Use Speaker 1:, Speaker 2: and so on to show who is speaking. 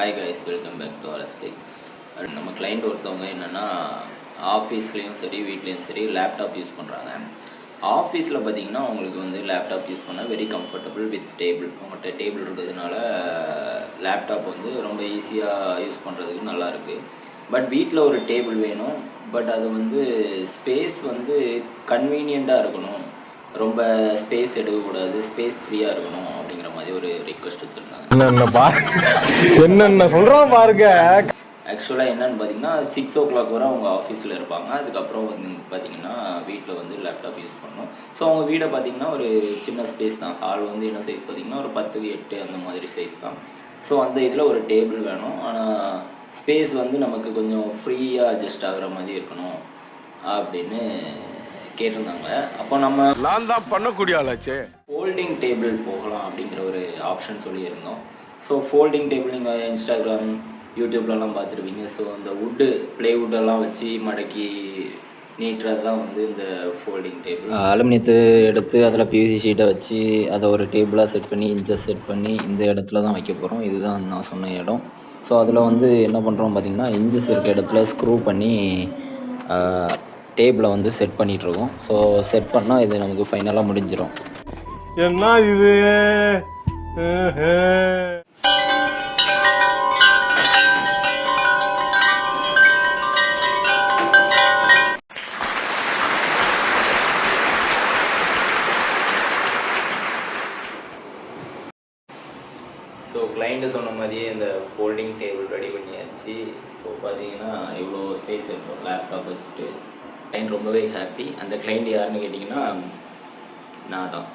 Speaker 1: Hi guys, welcome back to RS Tech. நம்ம client ஒருத்தவங்க என்னென்னா ஆஃபீஸ்லேயும் சரி வீட்லேயும் சரி லேப்டாப் யூஸ் பண்ணுறாங்க. ஆஃபீஸில் பார்த்தீங்கன்னா அவங்களுக்கு வந்து லேப்டாப் யூஸ் பண்ணால் வெரி கம்ஃபர்டபுள் வித் டேபிள். அவங்கள்ட்ட டேபிள் இருக்கிறதுனால லேப்டாப் வந்து ரொம்ப ஈஸியாக யூஸ் பண்ணுறதுக்கு நல்லாயிருக்கு. பட் வீட்டில் ஒரு டேபிள் வேணும். பட் அது வந்து ஸ்பேஸ் வந்து கன்வீனியண்ட்டாக இருக்கணும், ரொம்ப ஸ்பேஸ் எடுக்கக்கூடாது, ஸ்பேஸ் ஃப்ரீயாக இருக்கணும் அப்படிங்கிற மாதிரி ஒரு ரிக்வெஸ்ட் வச்சுருந்தாங்க.
Speaker 2: என்னென்ன சொல்கிறோம் பாருங்க.
Speaker 1: ஆக்சுவலாக என்னென்னு பார்த்தீங்கன்னா 6 o'clock வரை அவங்க ஆஃபீஸில் இருப்பாங்க. அதுக்கப்புறம் வந்து பார்த்திங்கன்னா வீட்டில் வந்து லேப்டாப் யூஸ் பண்ணணும். ஸோ அவங்க வீடை பார்த்திங்கன்னா ஒரு சின்ன ஸ்பேஸ் தான். ஹால் வந்து என்ன சைஸ் பார்த்திங்கன்னா ஒரு 10x8 அந்த மாதிரி சைஸ் தான். ஸோ அந்த இதில் ஒரு டேபிள் வேணும். ஆனால் ஸ்பேஸ் வந்து நமக்கு கொஞ்சம் ஃப்ரீயாக அட்ஜஸ்ட் ஆகிற மாதிரி இருக்கணும் அப்படின்னு கேட்டிருந்தாங்க. அப்போ நம்ம
Speaker 2: தான் பண்ணக்கூடிய ஆளாச்சே
Speaker 1: ஃபோல்டிங் டேபிள் போகலாம் அப்படிங்கிற ஒரு ஆப்ஷன் சொல்லியிருந்தோம். ஸோ ஃபோல்டிங் டேபிள் நீங்கள் இன்ஸ்டாகிராம் யூடியூப்லலாம் பார்த்துருப்பீங்க. ஸோ அந்த ப்ளேவுட்டெல்லாம் வச்சு மடக்கி நீட்டுறது தான் வந்து இந்த ஃபோல்டிங் டேபிள். அலுமினியத்தை எடுத்து அதில் பிவிசி ஷீட்டை வச்சு அதை ஒரு டேபிளாக செட் பண்ணி இன்ச்சஸ் செட் பண்ணி இந்த இடத்துல தான் வைக்க போகிறோம். இதுதான் நான் சொன்ன இடம். ஸோ அதில் வந்து என்ன பண்ணுறோம் பார்த்திங்கன்னா இன்ச்சஸ் இருக்க இடத்துல ஸ்க்ரூ பண்ணி டேபிளை வந்து செட் பண்ணிகிட்ருக்கோம். ஸோ செட் பண்ணால் இது நமக்கு ஃபைனலாக முடிஞ்சிடும்.
Speaker 2: என்ன இது?
Speaker 1: ஸோ கிளைண்ட்டு சொன்ன மாதிரியே இந்த ஃபோல்டிங் டேபிள் ரெடி பண்ணியாச்சு. ஸோ பார்த்தீங்கன்னா இவ்வளோ ஸ்பேஸ் இருக்கும் லேப்டாப் வச்சுட்டு. கிளைண்ட் ரொம்பவே ஹாப்பி. அந்த கிளைண்ட் யாருன்னு கேட்டிங்கன்னா நான் தான்.